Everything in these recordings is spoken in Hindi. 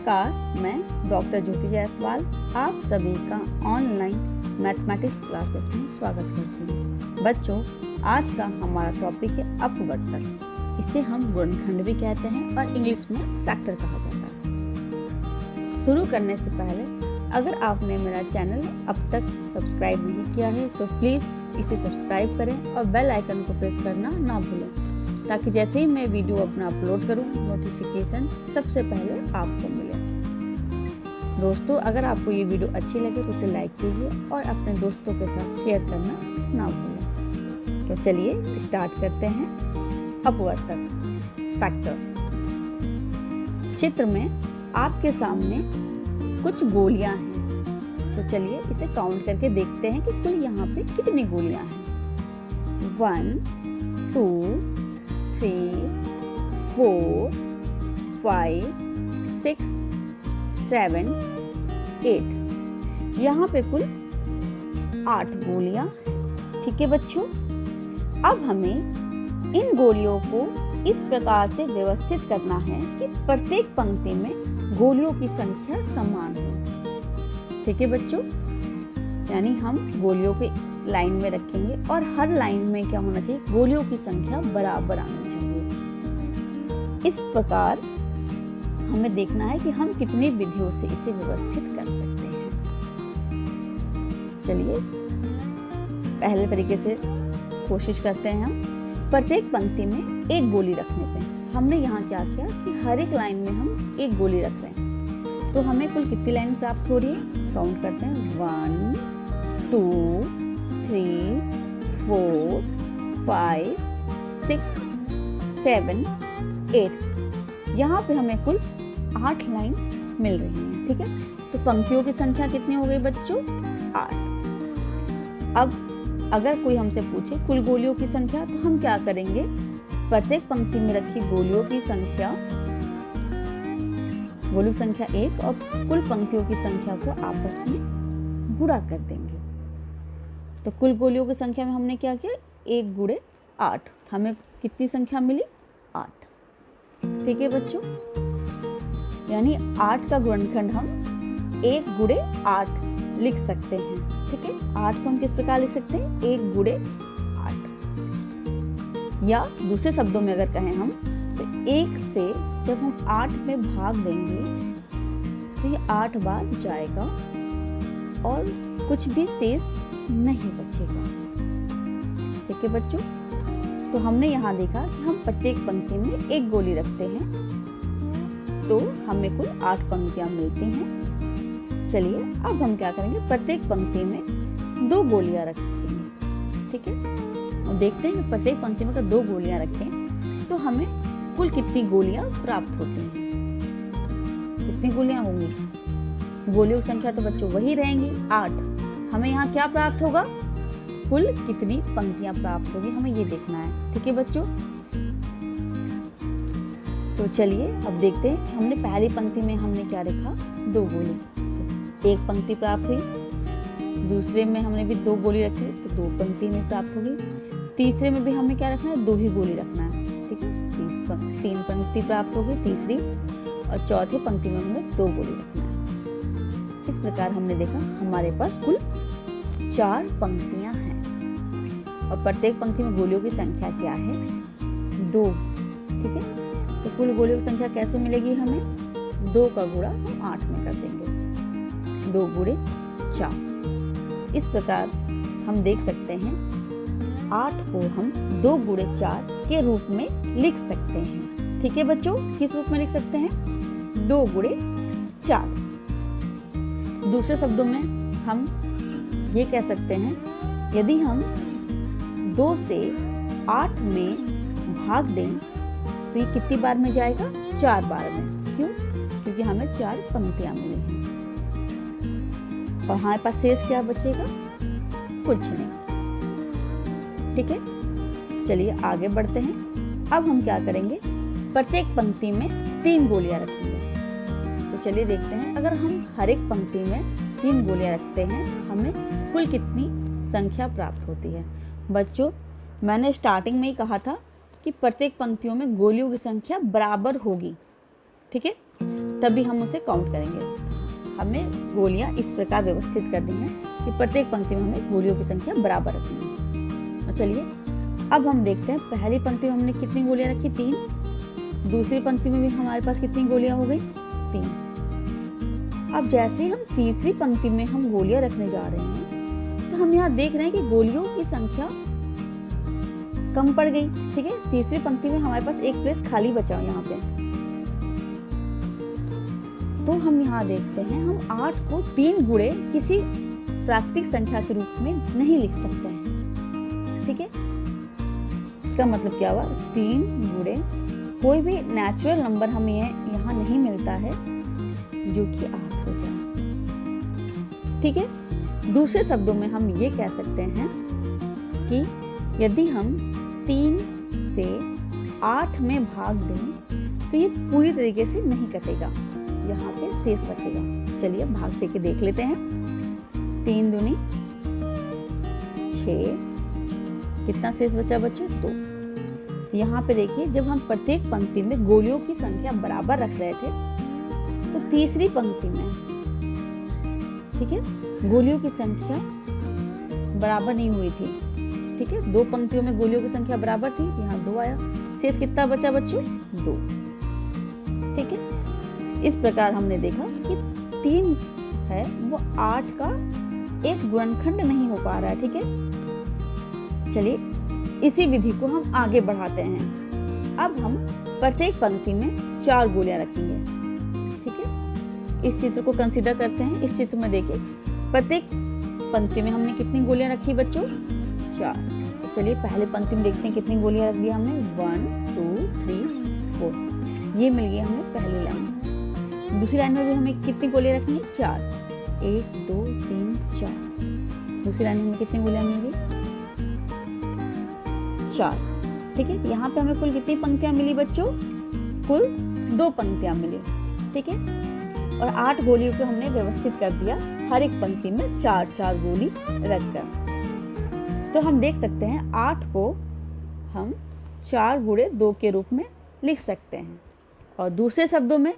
नमस्कार, मैं डॉक्टर ज्योति जायसवाल आप सभी का ऑनलाइन मैथमेटिक्स क्लासेस में स्वागत करती हूँ। बच्चों, आज का हमारा टॉपिक है अपवर्तक। इसे हम गुणनखंड भी कहते हैं और इंग्लिश में फैक्टर कहा जाता है। शुरू करने से पहले अगर आपने मेरा चैनल अब तक सब्सक्राइब नहीं किया है तो प्लीज़ इसे सब्सक्राइब करें और बेल आइकन को प्रेस करना ना भूलें, ताकि जैसे ही मैं वीडियो अपना अपलोड करूं नोटिफिकेशन सबसे पहले आपको मिले। दोस्तों, अगर आपको ये वीडियो अच्छी लगे तो इसे लाइक कीजिए और अपने दोस्तों के साथ शेयर करना ना भूलें। तो चलिए स्टार्ट करते हैं। अपवर्तक फैक्टर। चित्र में आपके सामने कुछ गोलियां हैं, तो चलिए इसे काउंट करके देखते हैं कि कुल यहाँ पे कितनी गोलियां हैं। 1 2 3 4 5 6 7 8। यहाँ पे कुल 8 गोलियां। ठीक है बच्चों, अब हमें इन गोलियों को इस प्रकार से व्यवस्थित करना है कि प्रत्येक पंक्ति में गोलियों की संख्या समान हो। ठीक है बच्चों, यानी हम गोलियों के लाइन में रखेंगे और हर लाइन में क्या होना चाहिए, गोलियों की संख्या बराबर आनी चाहिए। इस प्रकार हमें देखना है कि हम कितनी विधियों से इसे व्यवस्थित कर सकते हैं। चलिए पहले तरीके से कोशिश करते हैं। हम प्रत्येक पंक्ति में एक गोली रखने पे हमने यहाँ क्या किया कि हर एक लाइन में हम एक गोली रख रहे हैं, तो हमें कुल कितनी लाइन प्राप्त हो रही है, काउंट करते हैं। 1 2 3 4 5 6 7 8। यहाँ पे हमें कुल 8 लाइन मिल रही हैं। ठीक है, तो पंक्तियों की संख्या कितनी हो गई बच्चों, 8। अब अगर कोई हमसे पूछे कुल गोलियों की संख्या, तो हम क्या करेंगे, प्रत्येक पंक्ति में रखी गोलियों की संख्या, गोली संख्या 1 और कुल पंक्तियों की संख्या को आपस में गुणा कर देंगे। तो कुल गोलियों की संख्या में हमने क्या किया, 1 गुणे 8, हमें कितनी संख्या मिली, 8। ठीक है बच्चों, यानी 8 का गुणनखंड हम 1 गुणे 8 लिख सकते हैं। ठीक है, 8 को हम किस प्रकार लिख सकते हैं, 1 गुणे 8, या दूसरे शब्दों में अगर कहें हम तो 1 से जब हम 8 में भाग देंगे तो ये 8 बार जाएगा और कुछ भी शेष नहीं बचेगा। ठीक है बच्चों, तो हमने यहाँ देखा कि हम प्रत्येक पंक्ति में एक गोली रखते हैं, तो हमें कुल 8 पंक्तियां मिलती हैं। चलिए अब हम क्या करेंगे, प्रत्येक पंक्ति में 2 गोलियां रखेंगे। ठीक है, और देखते हैं कि प्रत्येक पंक्ति में अगर 2 गोलियां रखें तो हमें कुल कितनी गोलियां प्राप्त होती हैं। कितनी गोलियां होंगी, गोलियों की संख्या तो बच्चों वही रहेंगी 8। हमें यहाँ क्या प्राप्त होगा, कुल कितनी पंक्तियां प्राप्त होगी, हमें ये देखना है। ठीक है बच्चों, तो चलिए अब देखते हैं। हमने पहली पंक्ति में हमने क्या लिखा, 2 गोली, तो 1 पंक्ति प्राप्त हुई। दूसरे में हमने भी 2 गोली रखी तो 2 पंक्ति में प्राप्त होगी। तीसरे में भी हमें क्या रखना है, 2 ही गोली रखना है। ठीक है, 3 पंक्ति प्राप्त होगी तीसरी, और चौथी पंक्ति में हमें 2 गोली रखना है। इस प्रकार हमने देखा हमारे पास कुल 4 पंक्तियां हैं और प्रत्येक पंक्ति में गोलियों की संख्या क्या है, 2। ठीक है, तो कुल गोलियों की संख्या कैसे मिलेगी हमें, 2 का गुणा हम 8 में कर देंगे, 2 गुणे 4। इस प्रकार हम देख सकते हैं 8 को हम 2 गुणे 4 के रूप में लिख सकते हैं। ठीक है बच्चों, किस रूप में लिख सकते हैं, 2 गुणे 4। दूसरे शब्दों में हम ये कह सकते हैं, यदि हम 2 से 8 में भाग दें तो ये कितनी बार में जाएगा, 4 बार में। क्यों, क्योंकि हमें 4 पंक्तियां मिली हैं और हमारे पास शेष क्या बचेगा, कुछ नहीं। ठीक है, चलिए आगे बढ़ते हैं। अब हम क्या करेंगे, प्रत्येक पंक्ति में 3 गोलियां रखेंगे। तो चलिए देखते हैं, अगर हम हर एक पंक्ति में 3 गोलियां रखते हैं हमें कुल कितनी संख्या प्राप्त होती है। बच्चों, मैंने स्टार्टिंग में ही कहा था कि प्रत्येक पंक्तियों में गोलियों की संख्या बराबर होगी। ठीक है, तभी हम उसे काउंट करेंगे। हमें गोलियां इस प्रकार व्यवस्थित करनी है कि प्रत्येक पंक्ति में हमें गोलियों की संख्या बराबर रखनी है। और चलिए अब हम देखते हैं, पहली पंक्ति में हमने कितनी गोलियां रखी, 3। दूसरी पंक्ति में भी हमारे पास कितनी गोलियां हो गई, 3। अब जैसे ही हम तीसरी पंक्ति में हम गोलियां रखने जा रहे हैं तो हम यहाँ देख रहे हैं कि गोलियों की संख्या कम पड़ गई। ठीक है, तीसरी पंक्ति में हमारे पास एक प्लेस खाली बचा यहाँ पे। तो हम यहाँ देखते हैं, हम 8 को 3 गुणे किसी प्राकृतिक संख्या के रूप में नहीं लिख सकते हैं। ठीक है, इसका मतलब क्या हुआ, 3 गुणे कोई भी नेचुरल नंबर हमें यहाँ नहीं मिलता है जो कि 8 हो जाए। ठीक है, दूसरे शब्दों में हम ये कह सकते हैं कि यदि हम 3 से 8 में भाग दें तो ये पूरी तरीके से नहीं कटेगा, यहाँ पे शेष बचेगा। चलिए भाग दे के देख लेते हैं। 3 दूनी 6, कितना शेष बचा बच्चों, 2। यहाँ पे देखिए, जब हम प्रत्येक पंक्ति में गोलियों की संख्या बराबर रख रहे थे तो तीसरी पंक्ति में, ठीक है, गोलियों की संख्या बराबर नहीं हुई थी। ठीक है, 2 पंक्तियों में गोलियों की संख्या बराबर थी, यहाँ 2 आया, शेष कितना बचा बच्चों, 2। ठीक है, इस प्रकार हमने देखा कि 3 है वो 8 का एक गुणनखंड नहीं हो पा रहा है। ठीक है, चलिए इसी विधि को हम आगे बढ़ाते हैं। अब हम प्रत्येक पंक्ति में 4 गोलियां रखेंगे। ठीक है, इस चित्र को कंसीडर करते हैं। इस चित्र में देखिए, प्रत्येक पंक्ति में हमने कितनी गोलियां रखी बच्चों, 4। तो चलिए पहले पंक्ति में देखते हैं कितनी गोलियां रख दी हमने, 1 2 3 4। ये मिल गई हमें पहली लाइन। दूसरी लाइन में भी हमें कितनी गोलियां रखनी है, 4, 1 2 3 4। दूसरी लाइन में हमें कितनी गोलियां मिल गई, 4। ठीक है, यहाँ पे हमें कुल कितनी पंक्तियां मिली बच्चों, कुल 2 पंक्तियां मिली। ठीक है, और 8 गोलियों को हमने व्यवस्थित कर दिया, हर एक पंक्ति में 4-4 गोली रखकर। तो हम देख सकते हैं 8 को हम 4 गुणे 2 के रूप में लिख सकते हैं। और दूसरे शब्दों में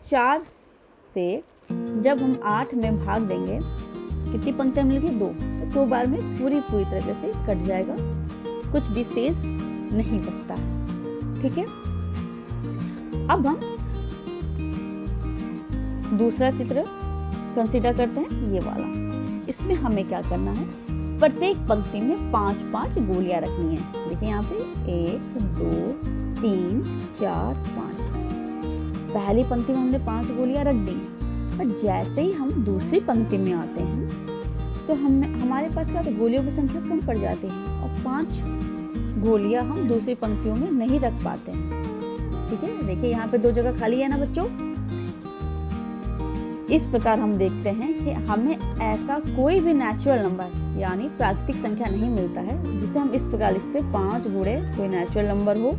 4 से जब हम 8 में भाग देंगे, कितनी पंक्तियां मिली थी, 2, तो 2 बार में पूरी तरह से कट जाएगा, कुछ भी शेष नहीं बचता है। ठीक है, अब हम दूसरा चित्र कंसीडर करते हैं, ये वाला। इसमें हमें क्या करना है, प्रत्येक पंक्ति में 5-5 गोलियां रखनी है। देखिए यहाँ पे 1 2 3 4 5। पहली पंक्ति में हमने 5 गोलियां रख दी, और जैसे ही हम दूसरी पंक्ति में आते हैं तो हमारे पास क्या, तो गोलियों की संख्या कम पड़ जाती है और 5 गोलियां हम दूसरी पंक्तियों में नहीं रख पाते हैं। ठीक है, देखिए यहाँ पे 2 जगह खाली है ना बच्चों। इस प्रकार हम देखते हैं कि हमें ऐसा कोई भी नेचुरल नंबर यानी प्राकृतिक संख्या नहीं मिलता है जिसे हम इस प्रकार लिखते हैं, 5 गुणे कोई नेचुरल नंबर हो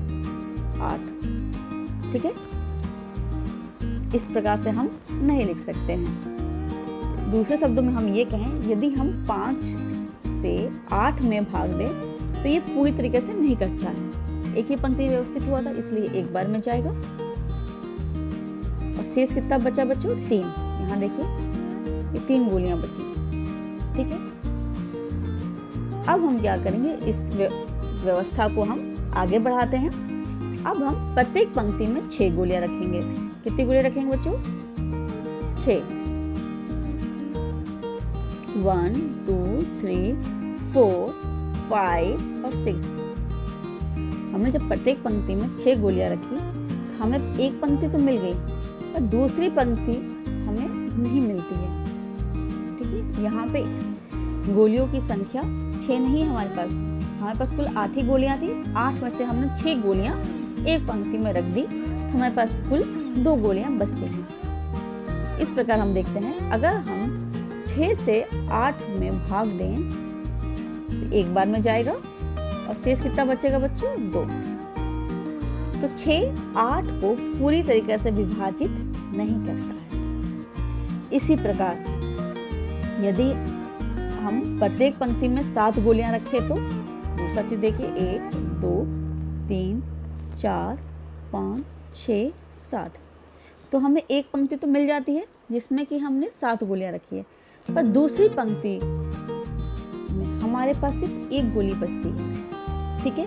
8। ठीक है, इस प्रकार से हम नहीं लिख सकते हैं। दूसरे शब्दों में हम ये कहें, यदि हम 5 से 8 में भाग दें तो ये पूरी तरीके से नहीं कटता है। एक ही पंक्ति व्यवस्थित हुआ था, इसलिए एक बार में जाएगा। और शेष कितना बचा बच्चों, 3। यहाँ देखिए ये 3 गोलियां बची। ठीक है, अब हम क्या करेंगे, इस व्यवस्था को हम आगे बढ़ाते हैं। अब हम प्रत्येक पंक्ति में 6 गोलियां रखेंगे। कितनी गोलियां रखेंगे बच्चों, 6। 1 2 3 4 5 और 6। हमने जब प्रत्येक पंक्ति में 6 गोलियां रखी तो हमें एक पंक्ति तो मिल गई, पर दूसरी पंक्ति हमें नहीं मिलती है। ठीक है, यहाँ पे गोलियों की संख्या 6 नहीं है हमारे पास कुल 8 ही गोलियां थी। 8 में से हमने 6 गोलियां एक पंक्ति में रख दी, तो हमारे पास कुल 2 गोलियां बचती हैं। इस प्रकार हम देखते हैं, अगर हम 6 से 8 में भाग दें तो एक बार में जाएगा, और शेष कितना बचेगा बच्चों, 2। तो 6 8 को पूरी तरीके से विभाजित नहीं करता है। इसी प्रकार यदि हम प्रत्येक पंक्ति में 7 गोलियां रखें तो दूसरा चीज देखिए, 1 2 3 4 5 6 7। तो हमें एक पंक्ति तो मिल जाती है जिसमें कि हमने 7 गोलियां रखी है, पर दूसरी पंक्ति में हमारे पास सिर्फ एक गोली बचती है। ठीक है,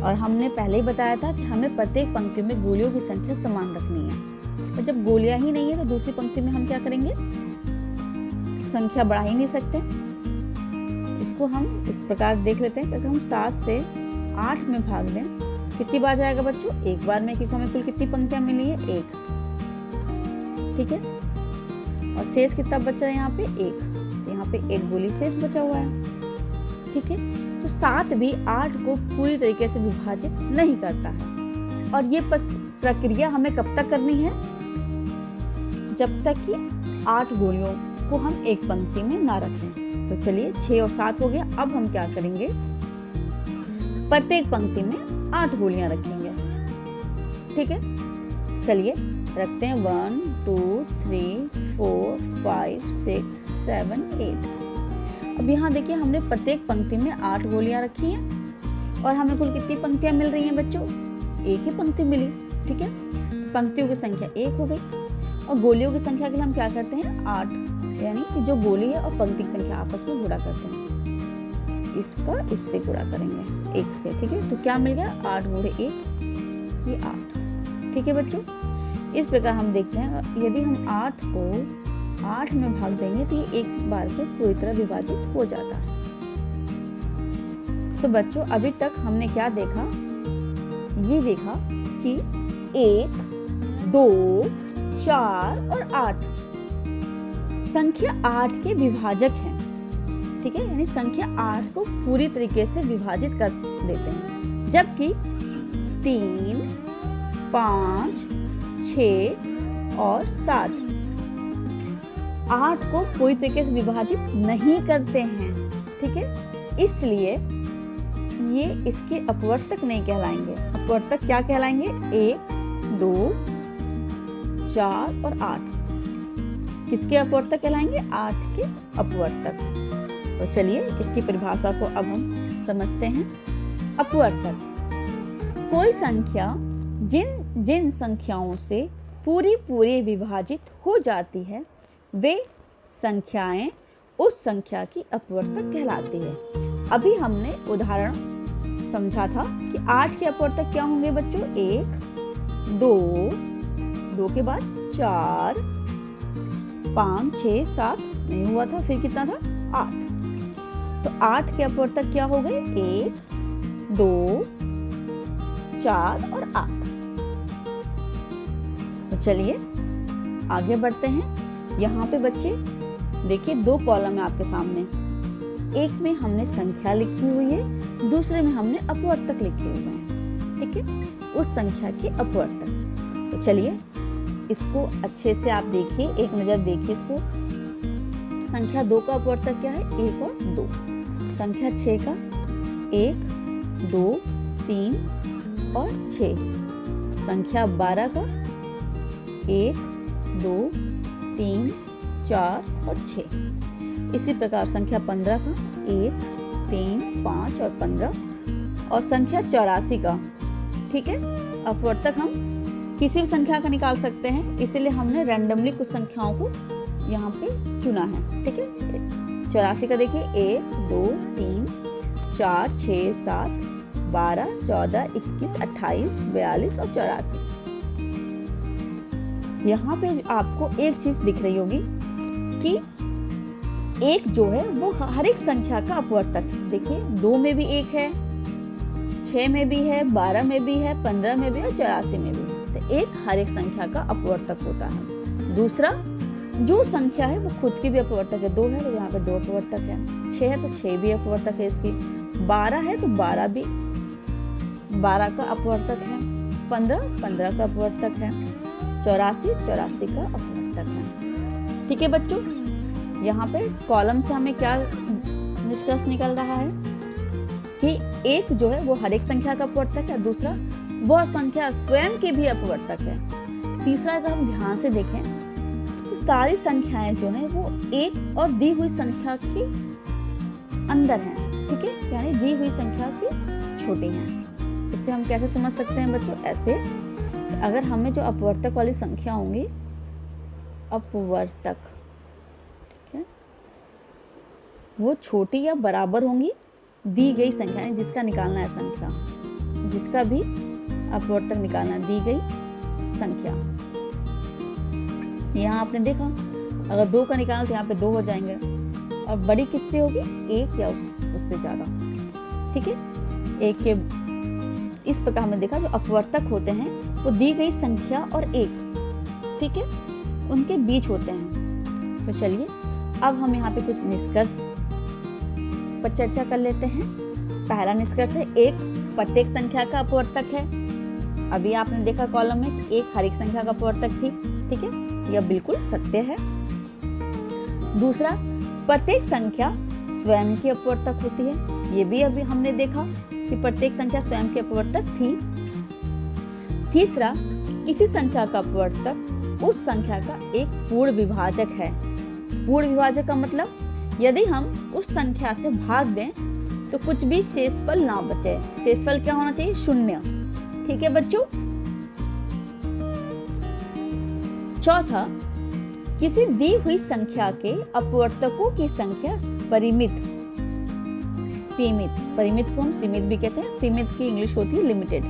और हमने पहले ही बताया था कि हमें प्रत्येक पंक्ति में गोलियों की संख्या समान रखनी है। और जब गोलियां ही नहीं है तो दूसरी पंक्ति में हम क्या करेंगे, संख्या बढ़ा ही नहीं सकते। इसको हम इस प्रकार देख लेते हैं कि अगर हम 7 से 8 में भाग दें कितनी बार जाएगा बच्चों, एक बार में, क्योंकि हमें कुल कितनी पंक्तियां मिली है, 1। ठीक है, और शेष कितना बच रहा है यहाँ पे, 1। यहाँ पे 1 गोली शेष बचा हुआ है। ठीक है, तो 7 भी 8 को पूरी तरीके से विभाजित नहीं करता है। और ये प्रक्रिया हमें कब तक करनी है, जब तक कि 8 गोलियों को हम एक पंक्ति में ना रखें। तो चलिए 6 और 7 हो गया। अब हम क्या करेंगे, प्रत्येक पंक्ति में 8 गोलियां रखेंगे। ठीक है, चलिए रखते हैं 1 2 3 4 5 6 7 8। अब यहाँ देखिए हमने प्रत्येक पंक्ति में 8 गोलियां रखी हैं और हमें कुल कितनी पंक्तियां मिल रही हैं बच्चों, एक ही पंक्ति मिली। ठीक है, तो पंक्तियों की संख्या 1 हो गई और गोलियों की संख्या के लिए हम क्या करते हैं, 8, यानी कि जो गोली है और पंक्ति की संख्या आपस में गुणा करते हैं। इसका इससे गुणा करेंगे 1 से। ठीक है, तो क्या मिल गया, 8 गुणे 1, ये 8। ठीक है बच्चों, इस प्रकार हम देखते हैं यदि हम 8 को 8 में भाग देंगे तो ये एक बार में पूरी तरह विभाजित हो जाता है। तो बच्चों अभी तक हमने क्या देखा, ये देखा कि 1 2 4 और 8 संख्या 8 के विभाजक हैं। ठीक है, यानी संख्या 8 को पूरी तरीके से विभाजित कर देते हैं, जबकि 3 5 6 और 7 8 को पूरी तरीके से विभाजित नहीं करते हैं। ठीक है, इसलिए ये इसके अपवर्तक नहीं कहलाएंगे। अपवर्तक क्या कहलाएंगे, 1 2 4 और 8 किसके अपवर्तक कहलाएंगे, 8 के अपवर्तक। तो चलिए इसकी परिभाषा को अब हम समझते हैं। अपवर्तक कोई संख्या जिन संख्याओं से पूरी विभाजित हो जाती है वे संख्याएं उस संख्या की अपवर्तक कहलाती है। अभी हमने उदाहरण समझा था कि 8 के अपवर्तक क्या होंगे बच्चों, 1 2 के बाद 4 5 6 7 नहीं हुआ था, फिर कितना था, 8। तो 8 के अपवर्तक क्या हो गए, 1 2 4 और 8। तो चलिए आगे बढ़ते हैं। यहाँ पे बच्चे देखिए 2 कॉलम है आपके सामने, एक में हमने संख्या लिखी हुई है, दूसरे में हमने अपवर्तक लिखे हुए हैं। ठीक है, उस संख्या के अपवर्तक। तो चलिए इसको अच्छे से आप देखिए, एक नजर देखिए इसको। संख्या 2 का अपवर्तक क्या है, 1 और 2। संख्या 6 का 1 2 3 और 6। संख्या 12 का 1 2 3 4 और 6। इसी प्रकार संख्या 15 का 1 3 5 और 15 और संख्या 84 का। ठीक है, अपवर्तक हम किसी भी संख्या का निकाल सकते हैं, इसीलिए हमने रैंडमली कुछ संख्याओं को यहाँ पे चुना है। ठीक है, 84 का देखिए 1 2 3 4 6 7 12 14 21 28 42 और 84। यहाँ पे आपको एक चीज दिख रही होगी कि 1 जो है वो हर एक संख्या का अपवर्तक है। देखिए 2 में भी 1 है, 6 में भी है, 12 में भी है, 15 में भी है, 84 में भी है। तो 1 हर एक संख्या का अपवर्तक होता है। दूसरा जो संख्या है वो खुद की भी अपवर्तक है। 2 है तो यहाँ पे 2 अपवर्तक है, 6 है तो 6 भी अपवर्तक है इसकी, 12 है तो 12 भी 12 का अपवर्तक है, 15 का अपवर्तक है, 84 का अपवर्तक है। ठीक है बच्चों, यहाँ पे कॉलम से हमें क्या निष्कर्ष निकल रहा है कि 1 जो है वो हर एक संख्या का अपवर्तक है, दूसरा वह संख्या स्वयं के भी अपवर्तक है। तीसरा अगर हम ध्यान से देखें तो सारी संख्याएं जो हैं वो एक और दी हुई संख्या के अंदर हैं। ठीक है, यानी दी हुई संख्या से छोटी हैं। इसे हम कैसे समझ सकते हैं बच्चों, ऐसे अगर हमें जो अपवर्तक वाली संख्या होंगी, अपवर्तक, ठीक है, वो छोटी या बराबर होंगी दी गई संख्या, यानी जिसका निकालना है संख्या, जिसका भी अपवर्तक निकालना है दी गई संख्या। यहाँ आपने देखा अगर 2 का निकालना तो यहाँ पे 2 हो जाएंगे, और बड़ी किससे होगी, 1 या उससे ज़्यादा, ठीक है। एक के इस प्रकार हमने देखा जो अपवर्तक होते हैं वो दी गई संख्या और 1, ठीक है, उनके बीच होते हैं। तो चलिए अब हम यहाँ पे कुछ निष्कर्ष पर चर्चा कर लेते हैं। पहला निष्कर्ष है 1 प्रत्येक संख्या का अपवर्तक है। अभी आपने देखा कॉलम में 1 हर एक संख्या का अपवर्तक थी, ठीक है, यह बिल्कुल सत्य है। दूसरा, प्रत्येक संख्या स्वयं की अपवर्तक होती है, ये भी अभी हमने देखा कि प्रत्येक संख्या स्वयं की अपवर्तक थी। तीसरा, किसी संख्या का अपवर्तक उस संख्या का एक पूर्ण विभाजक है। पूर्ण विभाजक का मतलब यदि हम उस संख्या से भाग दें तो कुछ भी शेषफल ना बचे। शेषफल क्या होना चाहिए, 0, ठीक है बच्चों। चौथा, किसी दी हुई संख्या के अपवर्तकों की संख्या परिमित, सीमित, परिमित को हम सीमित भी कहते हैं, सीमित की इंग्लिश होती है लिमिटेड,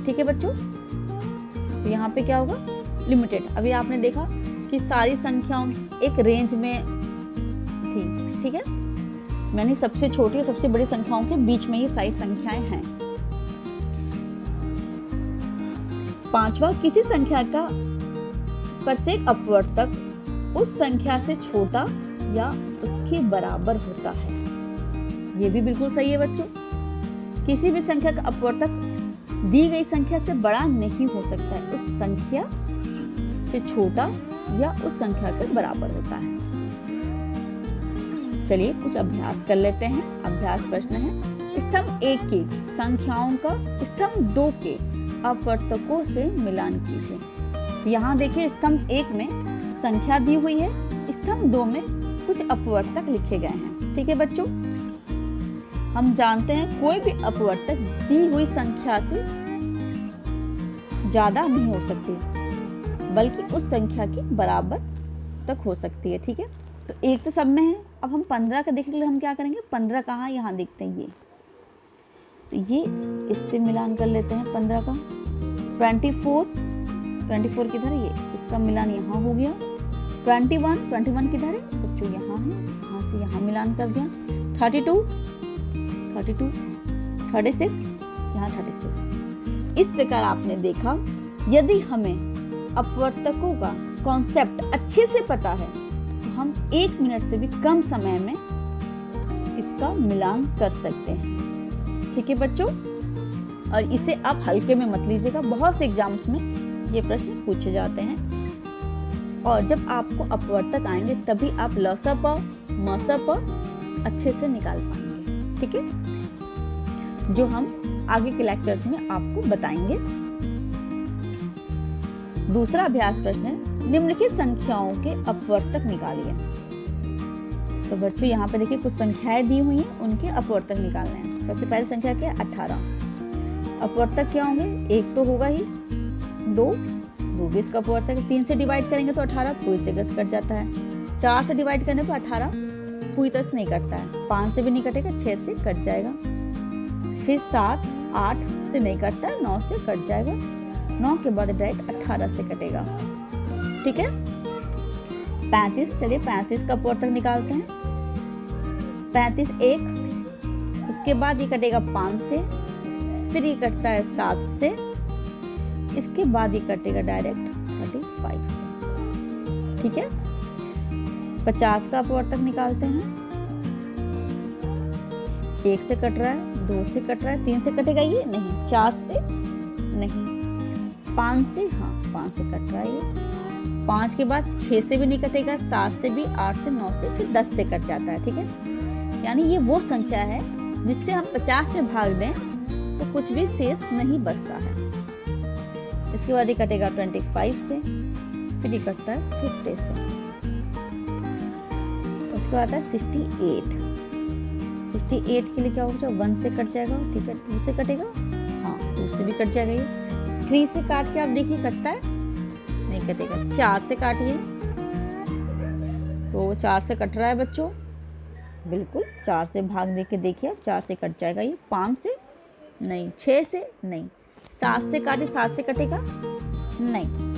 ठीक है बच्चों। तो यहाँ पे क्या होगा, लिमिटेड। अभी आपने देखा कि सारी संख्याओं एक रेंज में थी, ठीक है, यानी सबसे छोटी और सबसे बड़ी संख्याओं के बीच में ही सारी संख्याएं हैं। पांचवा, किसी संख्या का प्रत्येक अपवर्तक उस संख्या से छोटा या उसके बराबर होता है। ये भी बिल्कुल सही है बच्चों। किसी भी संख्या का अपवर्तक दी गई संख्या से बड़ा नहीं हो सकता है, उस संख्या से छोटा या उस संख्या के बराबर होता है। चलिए कुछ अभ्यास कर लेते हैं। अभ्यास प्रश्न है, स्तंभ 1 की संख्याओं का स्तंभ 2 के अपवर्तकों से मिलान कीजिए। यहाँ देखिए स्तंभ 1 में संख्या दी हुई है, स्तंभ 2 में कुछ अपवर्तक लिखे गए हैं, ठीक है बच्चों। हम जानते हैं कोई भी अपवर्तक दी हुई संख्या से ज्यादा नहीं हो सकती, बल्कि उस संख्या के बराबर तक हो सकती है, ठीक है। तो 1 तो सब में है। अब हम 15 का देखने के लिए हम क्या करेंगे, 15 कहाँ, यहाँ देखते हैं ये, तो ये इससे मिलान कर लेते हैं 15 का। 24 किधर है, ये इसका मिलान यहाँ हो गया। 21 किधर है बच्चों, यहाँ है, यहाँ से यहाँ मिलान कर दिया। 32 36 यहाँ 36। इस प्रकार आपने देखा यदि हमें अपवर्तकों का कॉन्सेप्ट अच्छे से पता है तो हम 1 मिनट से भी कम समय में इसका मिलान कर सकते हैं, ठीक है बच्चों। और इसे आप हल्के में मत लीजिएगा, बहुत से एग्जाम्स में ये प्रश्न पूछे जाते हैं। और जब आपको अपवर्तक आएंगे तभी आप लसप मसप अच्छे से निकाल पाएंगे, ठीक है, जो हम आगे के लेक्चर्स में आपको बताएंगे। दूसरा अभ्यास प्रश्न है, निम्नलिखित संख्याओं के अपवर्तक निकालिए। तो बच्चों यहाँ पे देखिए कुछ संख्याएं दी हुई हैं, उनके अपवर्तक निकालने हैं। सबसे पहली संख्या क्या है, 18। अपवर्तक क्या होंगे, 1 तो होगा ही, 2 भी इसका अपवर्तक है। 3 से डिवाइड करेंगे तो 18 पूरी तरह से कट जाता है। 4 से डिवाइड करने पर 18 पूरी तरह से नहीं कटता है। 5 से भी नहीं कटेगा, 6 से कट जाएगा। फिर 7, 8 से नहीं कटता है, 9 से कट जाएगा। 9 के बाद डायरेक्ट 18 से कटेगा, ठीक है। 35, चलिए 35 का अपवर्तक निकालते हैं। 35 1, उसके बाद ये कटेगा 5 से, फिर ये कटता है 7 से, इसके बाद ये कटेगा डायरेक्ट 35 से, ठीक है। 50 का अपवर्तक निकालते हैं। 1 से कट रहा है, 2 से कट रहा है, 3 से कटेगा ये नहीं, 4 से नहीं, 5 से, हाँ 5 से कट रहा है ये। 5 के बाद 6 से भी नहीं कटेगा, 7 से भी, 8 से, 9 से, फिर 10 से कट जाता है, ठीक है। यानी ये वो संख्या है जिससे हम 50 में भाग दें तो कुछ भी शेष नहीं बचता है। इसके बाद ये कटेगा 25 से, फिर ये कटता है 50 से, उसके बाद आता है 68। 68 के लिए क्या होगा, 1 से कट जाएगा, ठीक है। 2 से कटेगा, हाँ 2 से भी कट जाएगा ये। 3 से काट के आप देखिए कटता है, नहीं कटेगा। 4 से काटिए, तो 4 से कट रहा है बच्चों, बिल्कुल 4 से भाग दे के देखिए आप, 4 से कट जाएगा ये। 5 से नहीं, 6 से नहीं, 7 से काटे, 7 से कटेगा नहीं।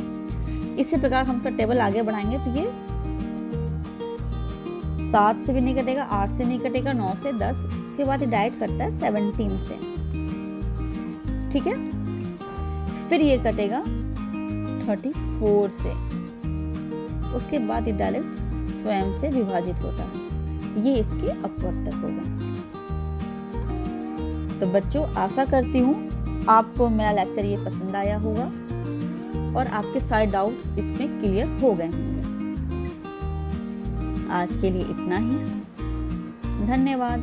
इसी प्रकार हम इसका टेबल आगे बढ़ाएंगे तो ये 7 से भी नहीं कटेगा, 8 से नहीं कटेगा, 9 से, 10, उसके बाद ये डायरेक्ट कटता है 17 से, ठीक है। फिर ये कटेगा 34 से, उसके बाद ये डायरेक्ट स्वयं से विभाजित होता है, ये इसके अपवर्तक होगा। तो बच्चों आशा करती हूँ आपको मेरा लेक्चर ये पसंद आया होगा और आपके सारे डाउट्स इसमें क्लियर हो गए होंगे। आज के लिए इतना ही, धन्यवाद।